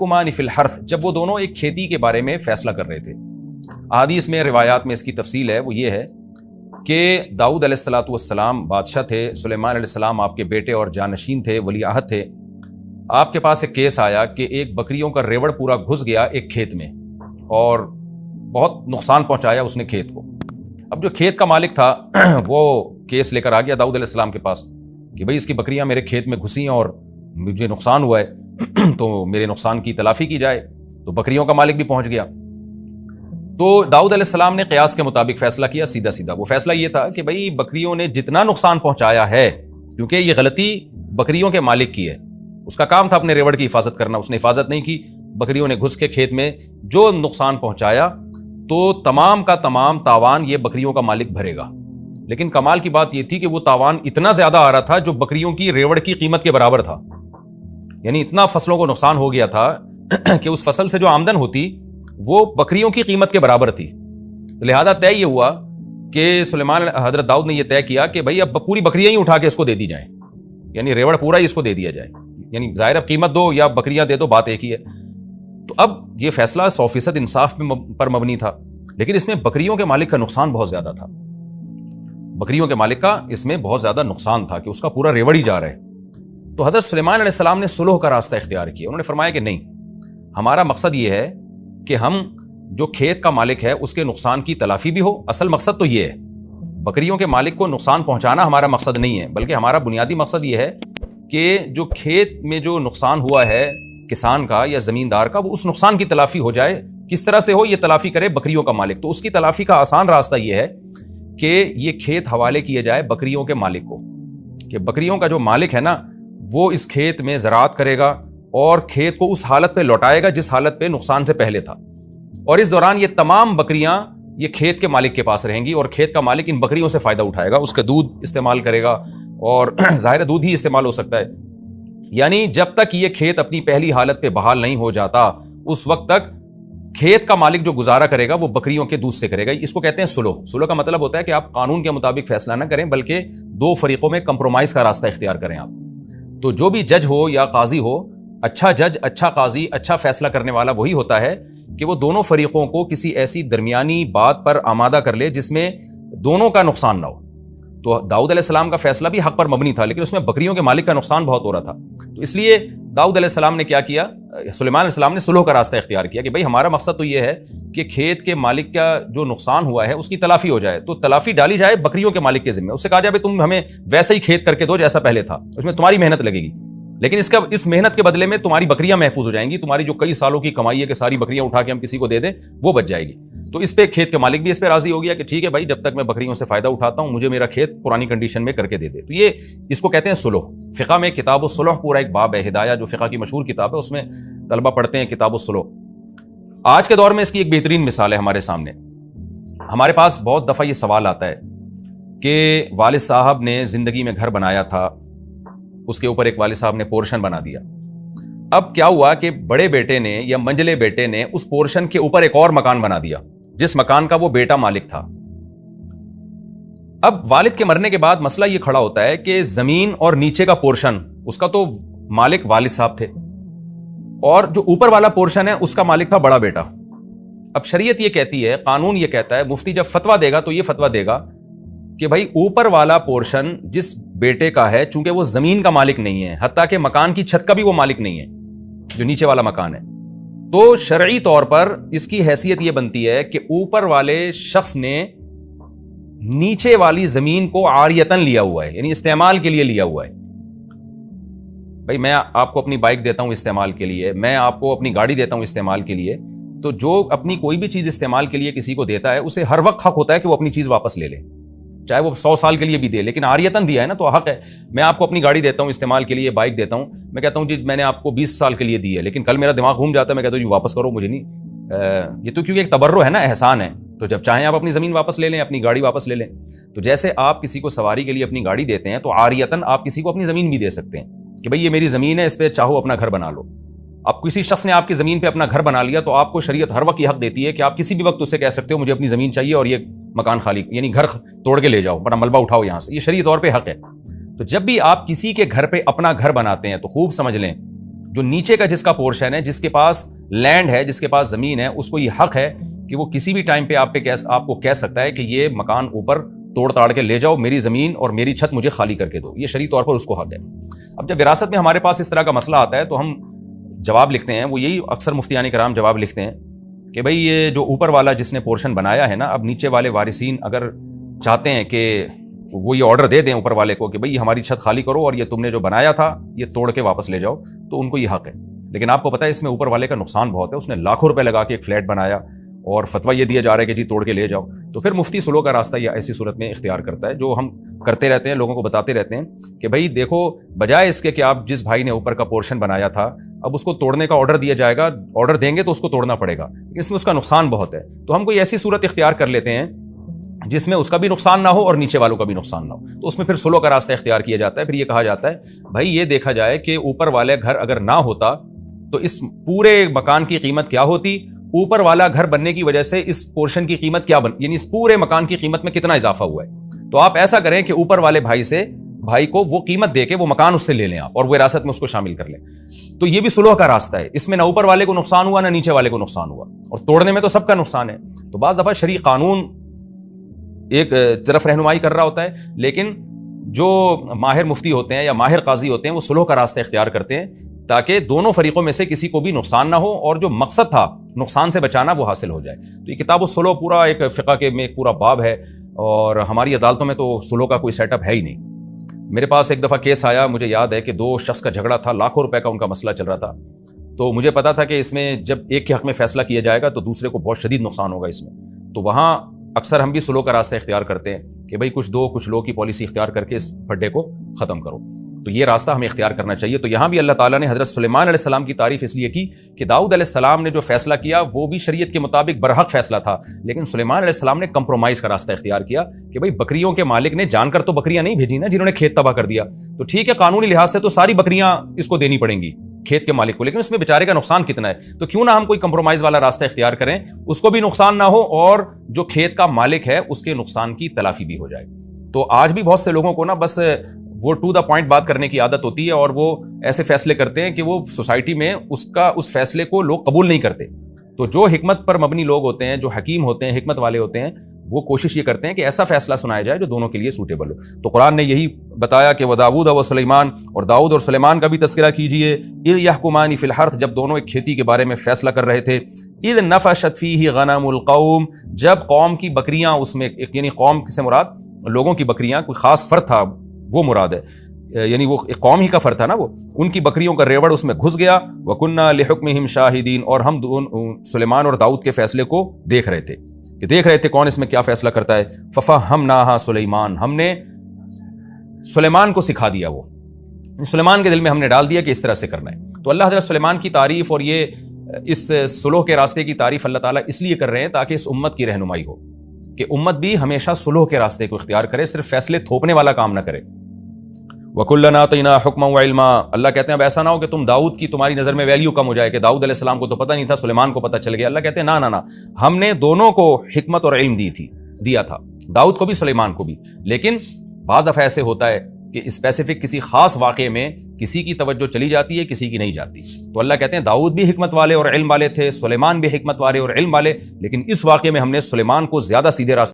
یحکمان فی الحرث، جب وہ دونوں ایک کھیتی کے بارے میں فیصلہ کر رہے تھے. احادیث میں روایات میں اس کی تفصیل ہے، وہ یہ ہے کہ داؤد علیہ السلام بادشاہ تھے، سلیمان علیہ السلام آپ کے بیٹے اور جانشین تھے، ولی عہد تھے. آپ کے پاس ایک کیس آیا کہ ایک بکریوں کا ریوڑ پورا گھس گیا ایک کھیت میں اور بہت نقصان پہنچایا اس نے کھیت کو. اب جو کھیت کا مالک تھا وہ کیس لے کر آ گیا داؤد علیہ السلام کے پاس کہ بھئی اس کی بکریاں میرے کھیت میں گھسیں اور مجھے نقصان ہوا ہے تو میرے نقصان کی تلافی کی جائے. تو بکریوں کا مالک بھی پہنچ گیا. تو داؤد علیہ السلام نے قیاس کے مطابق فیصلہ کیا، سیدھا سیدھا. وہ فیصلہ یہ تھا کہ بھئی بکریوں نے جتنا نقصان پہنچایا ہے، کیونکہ یہ غلطی بکریوں کے مالک کی ہے، اس کا کام تھا اپنے ریوڑ کی حفاظت کرنا، اس نے حفاظت نہیں کی، بکریوں نے گھس کے کھیت میں جو نقصان پہنچایا تو تمام کا تمام تاوان یہ بکریوں کا مالک بھرے گا. لیکن کمال کی بات یہ تھی کہ وہ تاوان اتنا زیادہ آ رہا تھا جو بکریوں کی ریوڑ کی قیمت کے برابر تھا. یعنی اتنا فصلوں کو نقصان ہو گیا تھا کہ اس فصل سے جو آمدن ہوتی وہ بکریوں کی قیمت کے برابر تھی. لہذا طے یہ ہوا کہ سلیمان حضرت داؤد نے یہ طے کیا کہ بھئی اب پوری بکریاں ہی اٹھا کے اس کو دے دی جائیں، یعنی ریوڑ پورا ہی اس کو دے دیا جائے. یعنی ظاہر اب قیمت دو یا بکریاں دے دو، بات ایک ہی ہے. تو اب یہ فیصلہ 100% انصاف پر مبنی تھا، لیکن اس میں بکریوں کے مالک کا نقصان بہت زیادہ تھا. بکریوں کے مالک کا اس میں بہت زیادہ نقصان تھا کہ اس کا پورا ریوڑ ہی جا رہا ہے. تو حضرت سلیمان علیہ السلام نے صلح کا راستہ اختیار کیا. انہوں نے فرمایا کہ نہیں، ہمارا مقصد یہ ہے کہ ہم جو کھیت کا مالک ہے اس کے نقصان کی تلافی بھی ہو. اصل مقصد تو یہ ہے، بکریوں کے مالک کو نقصان پہنچانا ہمارا مقصد نہیں ہے، بلکہ ہمارا بنیادی مقصد یہ ہے کہ جو کھیت میں جو نقصان ہوا ہے کسان کا یا زمیندار کا، وہ اس نقصان کی تلافی ہو جائے. کس طرح سے ہو، یہ تلافی کرے بکریوں کا مالک. تو اس کی تلافی کا آسان راستہ یہ ہے کہ یہ کھیت حوالے کیے جائے بکریوں کے مالک کو، کہ بکریوں کا جو مالک ہے نا وہ اس کھیت میں زراعت کرے گا اور کھیت کو اس حالت پہ لوٹائے گا جس حالت پہ نقصان سے پہلے تھا. اور اس دوران یہ تمام بکریاں یہ کھیت کے مالک کے پاس رہیں گی اور کھیت کا مالک ان بکریوں سے فائدہ اٹھائے گا، اس کا دودھ استعمال کرے گا اور ظاہر دودھ ہی استعمال ہو سکتا ہے. یعنی جب تک یہ کھیت اپنی پہلی حالت پہ بحال نہیں ہو جاتا اس وقت تک کھیت کا مالک جو گزارا کرے گا وہ بکریوں کے دودھ سے کرے گا. اس کو کہتے ہیں صلح. صلح کا مطلب ہوتا ہے کہ آپ قانون کے مطابق فیصلہ نہ کریں بلکہ دو فریقوں میں کمپرومائز کا راستہ اختیار کریں آپ. تو جو بھی جج ہو یا قاضی ہو، اچھا جج، اچھا قاضی، اچھا فیصلہ کرنے والا وہی ہوتا ہے کہ وہ دونوں فریقوں کو کسی ایسی درمیانی بات پر آمادہ کر لے جس میں دونوں کا نقصان نہ ہو. تو داؤد علیہ السلام کا فیصلہ بھی حق پر مبنی تھا، لیکن اس میں بکریوں کے مالک کا نقصان بہت ہو رہا تھا. تو اس لیے داؤد علیہ السلام نے کیا کیا، سلیمان علیہ السلام نے صلح کا راستہ اختیار کیا کہ بھئی ہمارا مقصد تو یہ ہے کہ کھیت کے مالک کا جو نقصان ہوا ہے اس کی تلافی ہو جائے. تو تلافی ڈالی جائے بکریوں کے مالک کے ذمہ. اس سے کہا جائے تم ہمیں ویسے ہی کھیت کر کے دو جیسا پہلے تھا، اس میں تمہاری محنت لگے گی، لیکن اس محنت کے بدلے میں تمہاری بکریاں محفوظ ہو جائیں گی. تمہاری جو کئی سالوں کی کمائی ہے کہ ساری بکریاں اٹھا کے ہم کسی کو دے دیں وہ بچ جائے گی. تو اس پہ کھیت کے مالک بھی اس پہ راضی ہو گیا کہ ٹھیک ہے بھائی، جب تک میں بکریوں سے فائدہ اٹھاتا ہوں مجھے میرا کھیت پرانی کنڈیشن میں کر کے دے دے. تو یہ اس کو کہتے ہیں صلح. فقہ میں کتاب الصلح پورا ایک باب ہے، ہدایہ جو فقہ کی مشہور کتاب ہے، اس میں طلبہ پڑھتے ہیں کتاب الصلح. آج کے دور میں اس کی ایک بہترین مثال ہے ہمارے سامنے. ہمارے پاس بہت دفعہ یہ سوال آتا ہے کہ والد صاحب نے زندگی میں گھر بنایا تھا، اس کے اوپر ایک والد صاحب نے پورشن بنا دیا. اب کیا ہوا کہ بڑے بیٹے نے یا منجلے بیٹے نے اس پورشن کے اوپر ایک اور مکان بنا دیا جس مکان کا وہ بیٹا مالک تھا. اب والد کے مرنے کے بعد مسئلہ یہ کھڑا ہوتا ہے کہ زمین اور نیچے کا پورشن اس کا تو مالک والد صاحب تھے اور جو اوپر والا پورشن ہے اس کا مالک تھا بڑا بیٹا. اب شریعت یہ کہتی ہے، قانون یہ کہتا ہے، مفتی جب فتویٰ دے گا تو یہ فتویٰ دے گا کہ بھائی اوپر والا پورشن جس بیٹے کا ہے، چونکہ وہ زمین کا مالک نہیں ہے، حتیٰ کہ مکان کی چھت کا بھی وہ مالک نہیں ہے جو نیچے والا مکان ہے، تو شرعی طور پر اس کی حیثیت یہ بنتی ہے کہ اوپر والے شخص نے نیچے والی زمین کو عاریتاً لیا ہوا ہے، یعنی استعمال کے لیے لیا ہوا ہے. بھائی میں آپ کو اپنی بائک دیتا ہوں استعمال کے لیے، میں آپ کو اپنی گاڑی دیتا ہوں استعمال کے لیے، تو جو اپنی کوئی بھی چیز استعمال کے لیے کسی کو دیتا ہے اسے ہر وقت حق ہوتا ہے کہ وہ اپنی چیز واپس لے لے، چاہے وہ 100 سال کے لیے بھی دے، لیکن عاریتاً دیا ہے نا تو حق ہے. میں آپ کو اپنی گاڑی دیتا ہوں استعمال کے لیے، بائک دیتا ہوں، میں کہتا ہوں جی میں نے آپ کو 20 سال کے لیے دی ہے، لیکن کل میرا دماغ گھوم جاتا ہے، میں کہتا ہوں جی واپس کرو، مجھے نہیں. یہ تو کیونکہ ایک تبرع ہے نا، احسان ہے، تو جب چاہیں آپ اپنی زمین واپس لے لیں، اپنی گاڑی واپس لے لیں. تو جیسے آپ کسی کو سواری کے لیے اپنی گاڑی دیتے ہیں تو عاریتاً آپ کسی کو اپنی زمین بھی دے سکتے ہیں کہ بھئی یہ میری زمین ہے، اس پہ چاہو اپنا گھر بنا لو. اب کسی شخص نے آپ کی زمین پہ اپنا گھر بنا لیا تو آپ کو شریعت ہر وقت یہ حق دیتی ہے کہ آپ کسی بھی وقت اس سے کہہ سکتے ہو مجھے اپنی زمین چاہیے اور یہ مکان خالی، یعنی گھر توڑ کے لے جاؤ، بڑا ملبہ اٹھاؤ یہاں سے. یہ شرعی طور پہ حق ہے. تو جب بھی آپ کسی کے گھر پہ اپنا گھر بناتے ہیں تو خوب سمجھ لیں جو نیچے کا جس کا پورشن ہے، جس کے پاس لینڈ ہے، جس کے پاس زمین ہے، اس کو یہ حق ہے کہ وہ کسی بھی ٹائم پہ آپ کو کہہ سکتا ہے کہ یہ مکان اوپر توڑ تاڑ کے لے جاؤ، میری زمین اور میری چھت مجھے خالی کر کے دو. یہ شرعی طور پر اس کو حق ہے. اب جب وراثت میں ہمارے پاس اس طرح کا مسئلہ آتا ہے تو ہم جواب لکھتے ہیں، وہ یہی اکثر مفتیان کرام جواب لکھتے ہیں کہ بھئی یہ جو اوپر والا جس نے پورشن بنایا ہے نا، اب نیچے والے وارثین اگر چاہتے ہیں کہ وہ یہ آرڈر دے دیں اوپر والے کو کہ بھئی ہماری چھت خالی کرو اور یہ تم نے جو بنایا تھا یہ توڑ کے واپس لے جاؤ، تو ان کو یہ حق ہے. لیکن آپ کو پتہ ہے اس میں اوپر والے کا نقصان بہت ہے. اس نے لاکھوں روپے لگا کے ایک فلیٹ بنایا اور فتویٰ یہ دیا جا رہا ہے کہ جی توڑ کے لے جاؤ. تو پھر مفتی صلح کا راستہ یہ ایسی صورت میں اختیار کرتا ہے، جو ہم کرتے رہتے ہیں، لوگوں کو بتاتے رہتے ہیں کہ بھئی دیکھو، بجائے اس کے کہ آپ جس بھائی نے اوپر کا پورشن بنایا تھا اب اس کو توڑنے کا آرڈر دیا جائے گا، آرڈر دیں گے تو اس کو توڑنا پڑے گا، اس میں اس کا نقصان بہت ہے. تو ہم کوئی ایسی صورت اختیار کر لیتے ہیں جس میں اس کا بھی نقصان نہ ہو اور نیچے والوں کا بھی نقصان نہ ہو. تو اس میں پھر صلح کا راستہ اختیار کیا جاتا ہے. پھر یہ کہا جاتا ہے بھائی یہ دیکھا جائے کہ اوپر والے گھر اگر نہ ہوتا تو اس پورے مکان کی قیمت کیا ہوتی، اوپر والا گھر بننے کی وجہ سے اس پورشن کی قیمت کیا یعنی اس پورے مکان کی قیمت میں کتنا اضافہ ہوا ہے. تو آپ ایسا کریں کہ اوپر والے بھائی کو وہ قیمت دے کے وہ مکان اس سے لے لیں آپ، اور وہ وراثت میں اس کو شامل کر لیں. تو یہ بھی صلح کا راستہ ہے. اس میں نہ اوپر والے کو نقصان ہوا نہ نیچے والے کو نقصان ہوا، اور توڑنے میں تو سب کا نقصان ہے. تو بعض دفعہ شرعی قانون ایک طرف رہنمائی کر رہا ہوتا ہے، لیکن جو ماہر مفتی ہوتے ہیں یا ماہر قاضی ہوتے ہیں وہ صلح کا راستہ اختیار کرتے ہیں تاکہ دونوں فریقوں میں سے کسی کو بھی نقصان نہ ہو اور جو مقصد تھا نقصان سے بچانا وہ حاصل ہو جائے. تو یہ کتاب الصلح پورا ایک فقہ کے میں ایک پورا باب ہے، اور ہماری عدالتوں میں تو صلح کا کوئی سیٹ اپ ہے ہی نہیں. میرے پاس ایک دفعہ کیس آیا، مجھے یاد ہے کہ 2 شخص کا جھگڑا تھا، لاکھوں روپے کا ان کا مسئلہ چل رہا تھا. تو مجھے پتا تھا کہ اس میں جب ایک کے حق میں فیصلہ کیا جائے گا تو دوسرے کو بہت شدید نقصان ہوگا اس میں. تو وہاں اکثر ہم بھی صلح کا راستہ اختیار کرتے ہیں کہ بھئی کچھ لو کی پالیسی اختیار کر کے اس پھڈے کو ختم کرو. تو یہ راستہ ہمیں اختیار کرنا چاہیے. تو یہاں بھی اللہ تعالیٰ نے حضرت سلیمان علیہ السلام کی تعریف اس لیے کی کہ داؤد علیہ السلام نے جو فیصلہ کیا وہ بھی شریعت کے مطابق برحق فیصلہ تھا، لیکن سلیمان علیہ السلام نے کمپرومائز کا راستہ اختیار کیا کہ بھئی بکریوں کے مالک نے جان کر تو بکریاں نہیں بھیجی نا جنہوں نے کھیت تباہ کر دیا. تو ٹھیک ہے، قانونی لحاظ سے تو ساری بکریاں اس کو دینی پڑیں گی کھیت کے مالک کو، لیکن اس میں بیچارے کا نقصان کتنا ہے. تو کیوں نہ ہم کوئی کمپرومائز والا راستہ اختیار کریں، اس کو بھی نقصان نہ ہو اور جو کھیت کا مالک ہے اس کے نقصان کی تلافی بھی ہو جائے. تو آج بھی بہت سے لوگوں کو نا بس وہ ٹو دا پوائنٹ بات کرنے کی عادت ہوتی ہے، اور وہ ایسے فیصلے کرتے ہیں کہ وہ سوسائٹی میں اس فیصلے کو لوگ قبول نہیں کرتے. تو جو حکمت پر مبنی لوگ ہوتے ہیں، جو حکیم ہوتے ہیں، حکمت والے ہوتے ہیں، وہ کوشش یہ کرتے ہیں کہ ایسا فیصلہ سنایا جائے جو دونوں کے لیے سوٹیبل ہو. تو قرآن نے یہی بتایا کہ وَدَاوُودَ وَسُلَیمان، اور داؤد اور سلیمان کا بھی تذکرہ کیجئے. اِذْ يَحْكُمَانِ فِي الْحَرْثِ، جب دونوں ایک کھیتی کے بارے میں فیصلہ کر رہے تھے. اِذْ نَفَشَتْ فِيهِ غَنَمُ الْقَوْمِ، جب قوم کی بکریاں اس میں، یعنی قوم سے مراد لوگوں کی بکریاں، کوئی خاص فرد تھا وہ مراد ہے، یعنی وہ ایک قوم ہی کا فرد تھا نا، وہ ان کی بکریوں کا ریوڑ اس میں گھس گیا. وَكُنَّا لِحُكْمِهِمْ شَاهِدِينَ، اور ہم سلیمان اور داؤد کے فیصلے کو دیکھ رہے تھے کون اس میں کیا فیصلہ کرتا ہے. فَفَهَّمْنَاهَا سُلَیمان، ہم نے سلیمان کو سکھا دیا، وہ سلیمان کے دل میں ہم نے ڈال دیا کہ اس طرح سے کرنا ہے. تو اللہ حضرت سلیمان کی تعریف اور یہ اس صلح کے راستے کی تعریف اللہ تعالیٰ اس لیے کر رہے ہیں تاکہ اس امت کی رہنمائی ہو کہ امت بھی ہمیشہ صلح کے راستے کو اختیار کرے، صرف فیصلے تھوپنے والا کام نہ کرے. وَكُلًّا آتَيْنَا حُكْمًا وَعِلْمًا، اللہ کہتے ہیں اب ایسا نہ ہو کہ تم داؤد کی تمہاری نظر میں ویلیو کم ہو جائے کہ داؤد علیہ السلام کو تو پتہ نہیں تھا، سلیمان کو پتہ چل گیا. اللہ کہتے ہیں نہ، ہم نے دونوں کو حکمت اور علم دیا تھا، داؤد کو بھی سلیمان کو بھی. لیکن بعض دفعہ ایسے ہوتا ہے کہ اسپیسیفک کسی خاص واقعے میں کسی کی توجہ چلی جاتی ہے، کسی کی نہیں جاتی. تو اللہ کہتے ہیں داؤد بھی حکمت والے اور علم والے تھے، سلیمان بھی حکمت والے اور علم والے، لیکن اس واقعے میں ہم نے سلیمان کو زیادہ سیدھے راستے